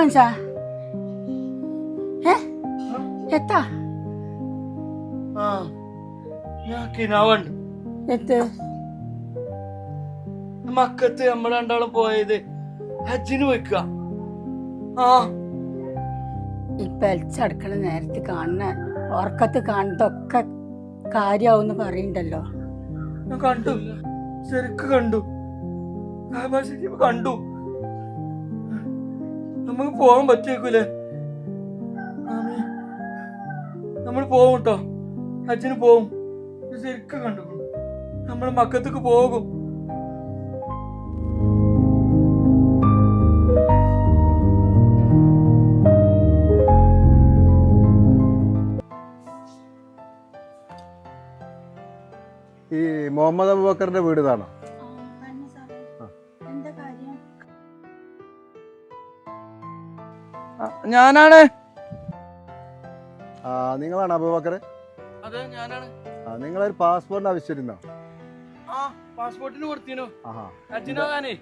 വാങ്ങിച്ചാ എത്താ എത്ത് മക്കത്ത് നമ്മൾ രണ്ടാളും പോയത് ഹജ്ജിന് പോയിക്ക. ഈ പെൽച്ചടക്കണ നേരത്ത് കാണുന്ന ഉറക്കത്ത് കാണുന്നതൊക്കെ കാര്യാവൂന്ന് പറയണ്ടല്ലോ. ഞാൻ കണ്ടു, ശരിക്ക് കണ്ടു, കണ്ടു. നമുക്ക് പോകാൻ പറ്റിയേക്കൂലേ? നമ്മൾ പോകും കേട്ടോ, ഹജ്ജിന് പോവും. ശരിക്കും കണ്ടു, നമ്മൾ മക്കത്തേക്ക് പോകും. ഈ മുഹമ്മദ് അബൂബക്കറിന്റെ വീട് ഇതാണോ? ഞാനാണ്. നിങ്ങളാണ് അബൂബക്കർ? അതെ, ഞാനാണ്. നിങ്ങളൊരു പാസ്പോർട്ടിന് ആവശ്യമായിരുന്നോ? പാസ്പോർട്ടിന് കൊടുത്തിനോ ഹജ്ജിന് പോകാനേ?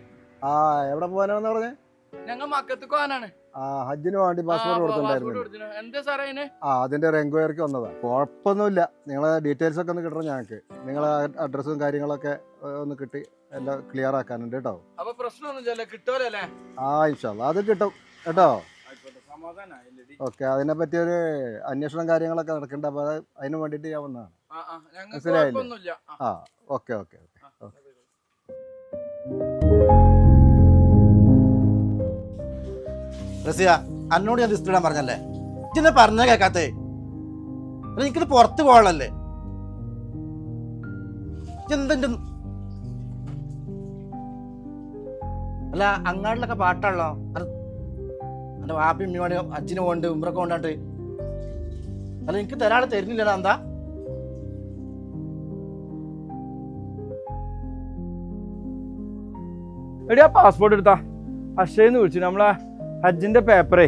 എവിടെ പോകാനാണെന്ന് പറഞ്ഞേ? ഞങ്ങൾ മക്കത്തേക്ക് പോകാനാണ്. ഹജ്ജിന് വേണ്ടി പാസ്പോർട്ട് കൊടുത്തിട്ടുണ്ടായിരുന്നു. എന്താ സാറേ അതിന്റെ ഒരു എൻക്വയറിക്ക് വന്നതാ. കുഴപ്പമൊന്നുമില്ല, നിങ്ങളെ ഡീറ്റെയിൽസ് ഒക്കെ ഒന്ന് കിട്ടണം ഞങ്ങൾക്ക്. നിങ്ങളെ അഡ്രസ്സും കാര്യങ്ങളൊക്കെ ഒന്ന് കിട്ടി എല്ലാം ക്ലിയർ ആക്കാനുണ്ട് കേട്ടോ. അപ്പൊ പ്രശ്നമൊന്നുമില്ലല്ലേ? കിട്ടുമല്ലേ? ഇൻഷാ അല്ലാ അത് കിട്ടും കേട്ടോ. ഓക്കെ, അതിനെ പറ്റി ഒരു അന്വേഷണം കാര്യങ്ങളൊക്കെ നടക്കണ്ട. അപ്പൊ അതിന് വേണ്ടിട്ട് ഞാൻ വന്നതാണ്. മനസ്സിലായില്ലേ? Okay okay okay. റസിയ, അന്നോട് ഞാൻ ലിസ്റ്റ് ഇടാൻ പറഞ്ഞല്ലേ? ഇതെന്നെ പറഞ്ഞ കേക്കാത്തേ? എനിക്കിത് പുറത്ത് പോകാനല്ലേ? എന്തെന്റെ അല്ല, അങ്ങാടിലൊക്കെ പാട്ടാണല്ലോ. എന്റെ വാപ്പി ഉമ്മിയോട് അച്ഛന് പോണ്ട് ഉമ്രൊക്കെ കൊണ്ടാട്ട്. അല്ല, എനിക്ക് തരാളെ തരുന്നില്ലടാ. എന്താ എടി, ആ പാസ്പോർട്ട് എടുത്താ അക്ഷയെന്ന് വിളിച്ചു. നമ്മളെ ഹജ്ജിന്റെ പേപ്പറേ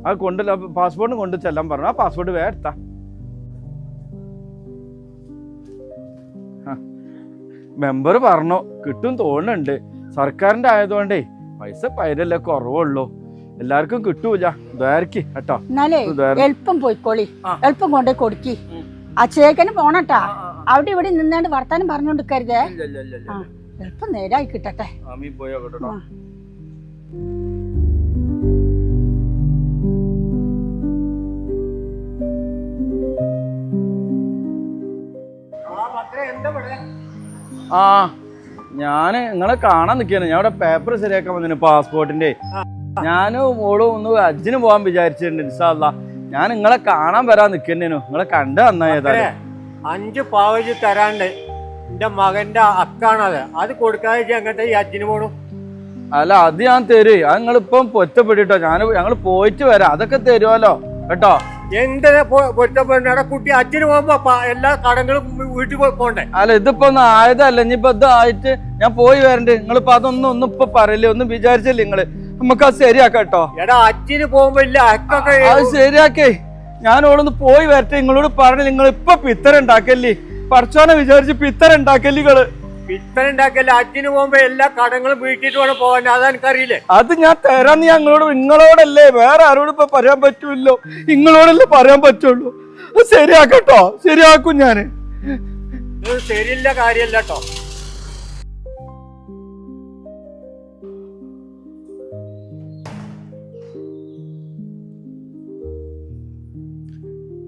അത് കൊണ്ട് പാസ്പോർട്ടിന് കൊണ്ട് ചെല്ലാൻ പറഞ്ഞു. ആ പാസ്പോർട്ട് വേറെ എടുത്താ. മെമ്പർ പറഞ്ഞു കിട്ടും തോന്നുന്നുണ്ട്. സർക്കാരിന്റെ ആയതുകൊണ്ടേ പൈസ പൈരല്ലേ കുറവുള്ളൂ, എല്ലാവർക്കും കിട്ടൂല. ദ്വാരക്ക് കേട്ടോ. എന്നാലേ എളുപ്പം പോയിക്കോളി, എളുപ്പം കൊണ്ടേ കൊടുക്കി. ആ ചേക്കന് പോണട്ടാ. അവിടെ ഇവിടെ നിന്നാണ്ട് വർത്താനം പറഞ്ഞോണ്ടിരിക്കരുതേ. എളുപ്പം നേരായി കിട്ടട്ടെ. ഞാന് നിങ്ങളെ കാണാൻ നിക്കാണ്. ഞാൻ ഇവിടെ പേപ്പർ ശരിയാക്കാൻ വന്നിന് പാസ്പോർട്ടിന്റെ. ഞാനും മോളും ഒന്ന് ഹജ്ജിന് പോകാൻ വിചാരിച്ചിട്ടുണ്ട്. ഇൻഷാ അല്ലാ ഞാൻ നിങ്ങളെ കാണാൻ വരാൻ നിൽക്കുന്നേനു. നിങ്ങളെ കണ്ട നന്നായതാ. 5 പാവജ് തരാണ്ട് എന്റെ മകന്റെ അക്കാണത്. അത് കൊടുക്കാതെ അങ്ങനത്തെ ഈ ഹജ്ജിന് പോണു. അല്ല, അത് ഞാൻ തരേ. അത് നിങ്ങളിപ്പം പൊറ്റപ്പെട്ടിട്ടോ. ഞങ്ങൾ പോയിട്ട് വരാം. അതൊക്കെ തരുമല്ലോ കേട്ടോ. എന്തിനാ പൊറ്റപ്പെട കുട്ടി ഹജ്ജിന് പോകുമ്പോ എല്ലാ കടങ്ങളും വീട്ടിൽ പോണ്ടേ? അല്ല, ഇതിപ്പോ ഒന്നും ആയതല്ല. ഇനിയിപ്പോ ഇത് ആയിട്ട് ഞാൻ പോയി വരണ്ട്. നിങ്ങളിപ്പോ ഒന്നും ഇപ്പൊ പറയില്ലേ, ഒന്നും വിചാരിച്ചില്ലേ നിങ്ങള്? നമുക്ക് അത് ശരിയാക്കാം കേട്ടോ. എടാ, ഹജ്ജിന് പോകുമ്പോ ഇല്ല അക്കൊക്കെ അത് ശരിയാക്കേ. ഞാൻ ഓളൊന്ന് പോയി വരട്ടെ. നിങ്ങളോട് പറഞ്ഞു, നിങ്ങൾ ഇപ്പൊ പിത്തറുണ്ടാക്കല്ലേ? പഠിച്ചോനെ വിചാരിച്ച് പിത്തറുണ്ടാക്കല്ലേ? നിങ്ങള് പിത്തറുണ്ടാക്കല്ലേ? ഹജ്ജിന് പോകുമ്പോ എല്ലാ കടങ്ങളും വീട്ടിട്ട് വേണം പോകാൻ. അതെനിക്കറിയില്ലേ? അത് ഞാൻ തരാന്ന് നിങ്ങളോടല്ലേ, വേറെ ആരോടും ഇപ്പൊ പറയാൻ പറ്റൂല്ലോ. നിങ്ങളോടല്ലേ പറയാൻ പറ്റുള്ളൂ. അത് ശരിയാക്കട്ടോ. ശരിയാക്കും ഞാന്. ഇത് ശരിയില്ല കാര്യല്ല കേട്ടോ.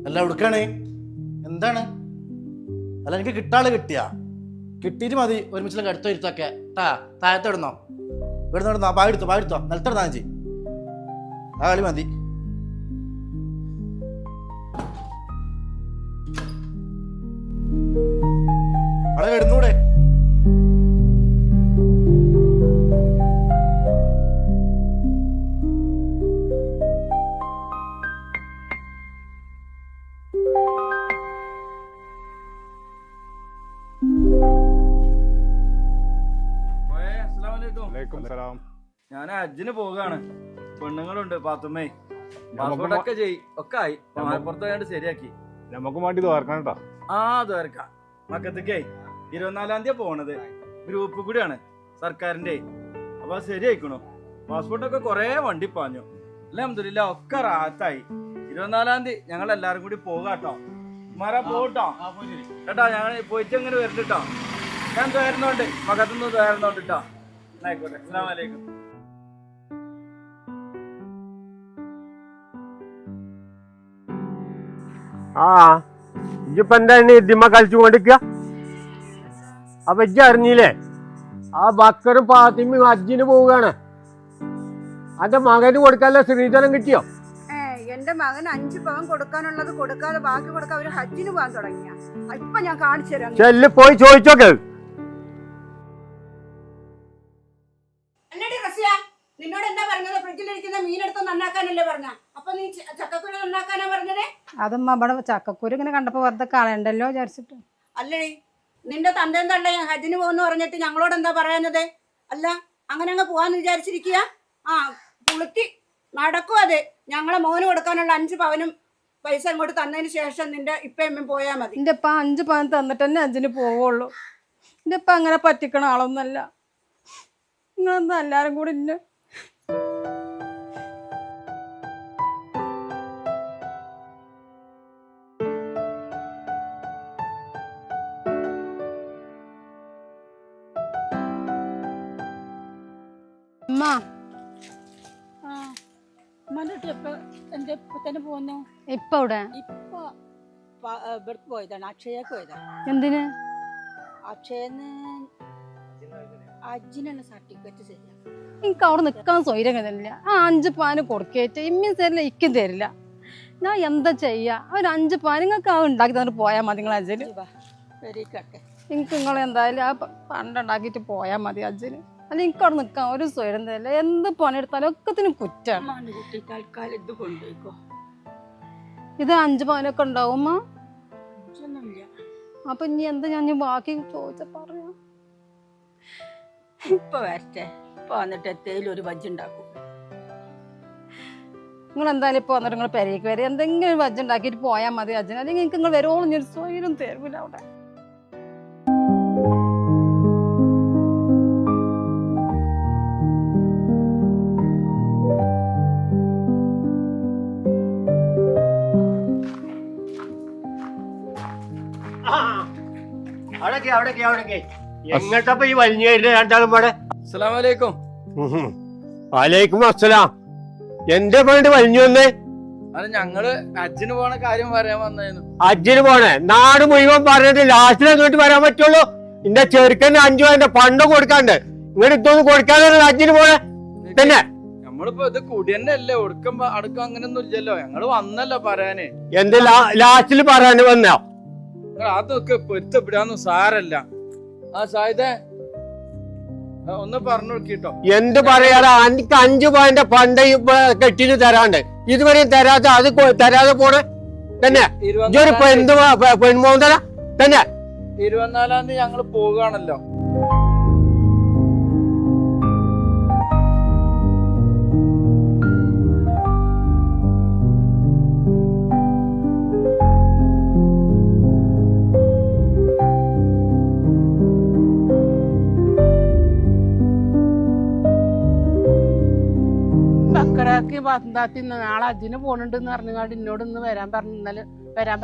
അല്ല, എടുക്കണേ എന്താണ്? അല്ല, എനിക്ക് കിട്ടാള് കിട്ടിയിട്ട് മതി. ഒരുമിച്ചുള്ള അടുത്ത ഇരുത്തൊക്കെ താഴത്തെ ഇടുന്നോ? ഇവിടുന്നോ? പായെടുത്തോ നിലത്തെടുത്താ ചേച്ചി. ആ കളി മതി. അവിടെ കിടന്നൂടെ? ഞാൻ ഹജ്ജിന് പോകാണ്. പെണ്ണുങ്ങളുണ്ട്. പാത്തുമ്മേ പാസ്പോർട്ടൊക്കെ ഒക്കെ ആയി. മലപ്പുറത്ത് പോയാണ്ട് ശരിയാക്കി. നമുക്ക് വേണ്ടി ദ്വാരക്കണം കേട്ടോ. ദ്വാരക്ക മക്കത്തേക്കേ 24-ാം തീയതി പോണത്. ഗ്രൂപ്പ് കൂടിയാണ് സർക്കാരിന്റെ. അപ്പൊ ശരിയായിക്കണു. പാസ്പോർട്ടൊക്കെ കൊറേ വണ്ടി പാഞ്ഞു. അൽഹംദുലില്ലാ ഒക്കെ റാത്തായി. 24-ാം തീയതി ഞങ്ങൾ എല്ലാരും കൂടി പോകാട്ടോ. ഉമ്മാരാ പോട്ടോ കേട്ടോ. ഞങ്ങൾ പോയിട്ട് അങ്ങനെ വരട്ടോ. ഞാൻ തരുന്നോണ്ട് മകത്തുനിന്ന് തരുന്നോണ്ട് കേട്ടോ. ആയിക്കോട്ടെ. അസ്സലാമു അലൈക്കും. ആ ഇജ്ജിപ്പോ എന്താണ് ഇതിമ്മ കളിച്ചുകൊണ്ടിരിക്കുക? അപ്പൊ ഇജ്ജ് അറിഞ്ഞില്ലേ ആ ബക്കറും പാത്തിമ്മയും ഹജ്ജിന് പോവുകയാണ്. അന്റെ മകന് കൊടുക്കാനുള്ള സ്ത്രീധനം കിട്ടിയോ? എന്റെ മകൻ 5 പവൻ കൊടുക്കാനുള്ളത് കൊടുക്കാതെ ബാക്കി കൊടുക്കാൻ അവര് ഹജ്ജിന് പോകാൻ തുടങ്ങിയ. ഇപ്പൊ ഞാൻ കാണിച്ചു തരാം. ചെല്ല് പോയി ചോദിച്ചോക്കെ. നിന്നോട് എന്താ പറഞ്ഞത്? ഫ്രിഡ്ജിലിരിക്കുന്ന മീനെടുത്ത് നന്നാക്കാനല്ലേ പറഞ്ഞ? അപ്പൊ നീ ചക്കക്കുരു നന്നാക്കാനാ പറഞ്ഞത്? അതമ്മ ഇവിടെ ചക്കക്കുരു ഇങ്ങനെ കണ്ടപ്പോ വെറുതെ കളയണ്ടല്ലോ വിചാരിച്ചിട്ട്. അല്ലേ നിന്റെ തന്തയും തള്ളയും ഹജ്ജിന് പോകുന്നു പറഞ്ഞിട്ട് ഞങ്ങളോട് എന്താ പറയാനത്? അല്ല അങ്ങനെ അങ്ങ് പോവാന്ന് വിചാരിച്ചിരിക്കുക? ആ പുളുത്തി നടക്കും അത്. ഞങ്ങളെ മോന് കൊടുക്കാനുള്ള 5 പവനും പൈസ ഇങ്ങോട്ട് തന്നതിന് ശേഷം നിന്റെ ഇപ്പയമ്മ പോയാൽ മതി. എന്റെ ഇപ്പ 5 പവൻ തന്നിട്ട് തന്നെ ഹജ്ജിന് പോവുള്ളൂ. എന്റെ ഇപ്പ അങ്ങനെ പറ്റിക്കണ ആളൊന്നല്ല. നിങ്ങളെന്താ എല്ലാരും കൂടി ഇന്നെ ഇപ്പൊ ഇവിടെ ഇവിടേക്ക് പോയതാണ്, അക്ഷയക്ക് പോയതാണ്. എന്തിന്? അക്ഷയന്ന് ഹജ്ജിനുള്ള സർട്ടിഫിക്കറ്റ് ശരിയാ. എനിക്ക് അവിടെ നിക്കാൻ സ്വൈര്യം തരില്ല. ആ 5 പവന് കൊടുക്കേറ്റ് ഇമ്മിയും തരില്ല, ഇക്കും തരില്ല. ഞാൻ എന്താ ചെയ്യാ? ഒരു 5 പവൻ നിങ്ങൾക്ക് ആ ഉണ്ടാക്കി തന്നിട്ട് പോയാൽ മതി. നിങ്ങൾ ഹജ്ജിന് എനിക്ക് നിങ്ങൾ എന്തായാലും ആ പണ്ടുണ്ടാക്കിയിട്ട് പോയാൽ മതി ഹജ്ജിന്. അല്ല എനിക്ക് അവിടെ നിൽക്കാൻ ഒരു സ്വൈര്യം തരില്ല. എന്ത് പണിയെടുത്താലും ഒക്കത്തിനും കുറ്റാണ്. ഇത് 5 പവനൊക്കെ ഉണ്ടാവും. അപ്പൊ ഇനി എന്താ ഞാൻ ബാക്കി ചോദിച്ച പറയാ? ഇപ്പൊ വരട്ടെ. ഇപ്പൊ വന്നിട്ട് എത്തേലും ഒരു ബജ്ജ് ഉണ്ടാക്കും. നിങ്ങൾ എന്തായാലും ഇപ്പൊ വന്നിട്ട് നിങ്ങൾ പെരേക്ക് വരെ എന്തെങ്കിലും ഒരു ബജ്ജ് ഉണ്ടാക്കിയിട്ട് പോയാൽ മതി ഹജ്ജിന്. അല്ലെങ്കിൽ നിങ്ങൾക്ക് നിങ്ങൾ വരുവോളം ഒരു സ്വൈര്യം തരൂല അവിടെ. എങ്ങട്ടപ്പ ഈ വലിഞ്ഞ രണ്ടാളും പാടെ? അസ്സലാമു അലൈക്കും. വലൈക്കും അസ്സലാം. എന്റെ പണ്ട് വലിഞ്ഞു വന്നേ? അത് ഞങ്ങള് ഹജ്ജിന് പോണ കാര്യം പറയാൻ വന്നായിരുന്നു. ഹജ്ജിന് പോണേ? നാട് മുഴുവൻ പറഞ്ഞിട്ട് ലാസ്റ്റിൽ അങ്ങോട്ട് വരാൻ പറ്റുള്ളൂ. എന്റെ ചെറുക്കന് 5 പവന്റെ പണ്ട് കൊടുക്കാണ്ട് ഇങ്ങോട്ട് ഇതൊന്നും കൊടുക്കാതെ ഹജ്ജിന് പോണേ തന്നെ? നമ്മളിപ്പോ ഇത് കുടിയന്നെ അല്ലേ, ഒടുക്കം അടുക്കം അങ്ങനെയൊന്നും ഇല്ലല്ലോ. ഞങ്ങള് വന്നല്ലോ പറയാന്. എന്ത് ലാസ്റ്റിൽ പറയാന് വന്നോ? അതൊക്കെ പൊരുത്തപ്പെടാന്നും സാരല്ല. ആ സായിദേ ഒന്ന് പറഞ്ഞു നോക്കിട്ടോ. എന്ത് പറയാ? എനിക്ക് 5 പവന്റെ പണ്ട് കെട്ടിന് തരാണ്ട് ഇതുവരെയും തരാത്ത അത് തരാതെ പോണേ തന്നെ? ഇപ്പൊ എന്ത് പെൺമോന്തര തന്നെ? 24-ാം തീയതി ഞങ്ങള് പോവുകയാണല്ലോ. നാളെ ഹജ്ജിന് പോണുണ്ടെന്ന് പറഞ്ഞാണ്ട് എന്നോട് ഇന്ന് വരാൻ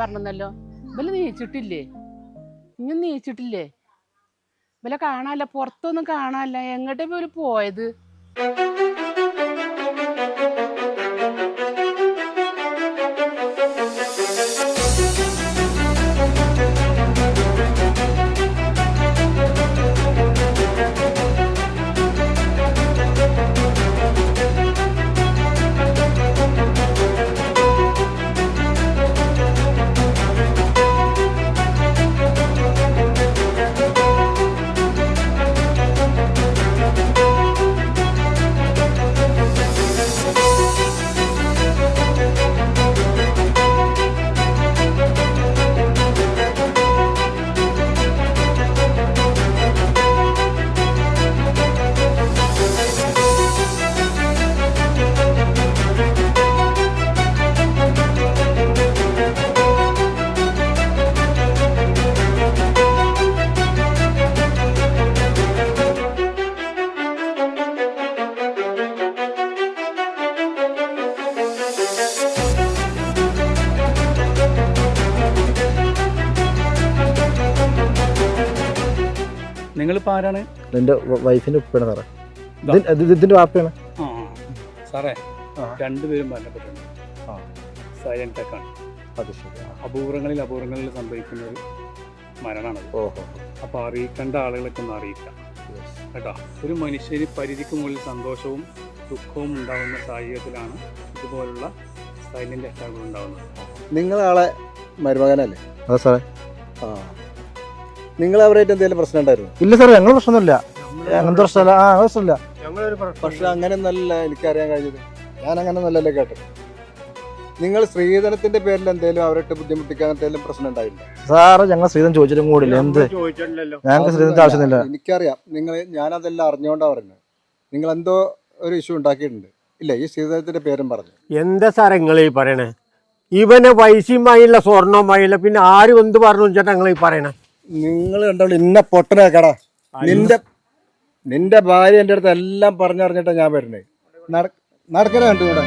പറഞ്ഞല്ലോ. ഇവല് നീച്ചിട്ടില്ലേ? ഇനി നീച്ചിട്ടില്ലേ? ഇവലെ കാണാല്ല, പുറത്തൊന്നും കാണാല്ല. എങ്ങോട്ടേ ഇവര് പോയത്? നിങ്ങളിപ്പോൾ ആരാണ്? എൻ്റെ വൈഫിൻ്റെ ഉപ്പയാണ് സാറേ. ഇതിൻ്റെ വാപ്പയാണ്. ആ സാറേ, രണ്ടുപേരും മരണപ്പെട്ടിട്ടുണ്ട്. സൈലന്റ് അറ്റാക്കാണ്. അത് ശരി. അപൂർവങ്ങളിൽ സംഭവിക്കുന്ന ഒരു മരണമാണത്. ഓഹോ. അപ്പോൾ അറിയിക്കേണ്ട ആളുകളൊക്കെ ഒന്ന് അറിയിക്കാം കേട്ടോ. ഒരു മനുഷ്യന് പരിധിക്ക് മുകളിൽ സന്തോഷവും ദുഃഖവും ഉണ്ടാകുന്ന സാഹചര്യത്തിലാണ് ഇതുപോലുള്ള സൈലന്റ് അറ്റാക്കുകൾ ഉണ്ടാകുന്നത്. നിങ്ങളാളെ മരുമകനല്ലേ? അതെ സാറേ. ആ, നിങ്ങൾ അവരായിട്ട് എന്തെങ്കിലും പ്രശ്നം ഉണ്ടായിരുന്നു? ഇല്ല സാറേ, ഞങ്ങൾ പ്രശ്നമൊന്നുമില്ല. അങ്ങനത്തെ പ്രശ്നമല്ല. പ്രശ്നമില്ല. പക്ഷെ അങ്ങനെയൊന്നല്ല എനിക്കറിയാൻ കഴിഞ്ഞത്. ഞാൻ അങ്ങനെ നല്ലല്ലേ കേട്ടത്. നിങ്ങൾ സ്ത്രീധനത്തിന്റെ പേരിൽ എന്തെങ്കിലും അവരായിട്ട് ബുദ്ധിമുട്ടിക്കാൻ എന്തെങ്കിലും പ്രശ്നം ഉണ്ടായില്ല? സാറ് ഞങ്ങൾ ശ്രീധം ചോദിച്ചിട്ടും കൂടില്ല. എന്ത് ഞങ്ങൾക്ക് ശ്രീധനത്തെ ആവശ്യമില്ല. എനിക്കറിയാം. ഞാനതെല്ലാം അറിഞ്ഞുകൊണ്ടാണ് പറയുന്നത്. നിങ്ങൾ എന്തോ ഒരു ഇഷ്യൂ ഉണ്ടാക്കിയിട്ടുണ്ട് ഇല്ല ഈ ശ്രീധനത്തിന്റെ പേരും പറഞ്ഞു? എന്താ സാറേ നിങ്ങൾ ഈ പറയണേ? ഇവന് പൈസയുമായില്ല, സ്വർണവുമായില്ല, പിന്നെ ആരും എന്ത് പറഞ്ഞു ചേട്ടാ നിങ്ങൾ ഈ പറയണേ? നിങ്ങൾ കണ്ടോളൂ ഇന്ന പൊട്ടനാക്കടാ. നിന്റെ ഭാര്യ എൻ്റെ അടുത്ത് എല്ലാം പറഞ്ഞറിഞ്ഞിട്ടാണ് ഞാൻ വരുന്നത്. നടക്കണ കണ്ടുകൂടെ?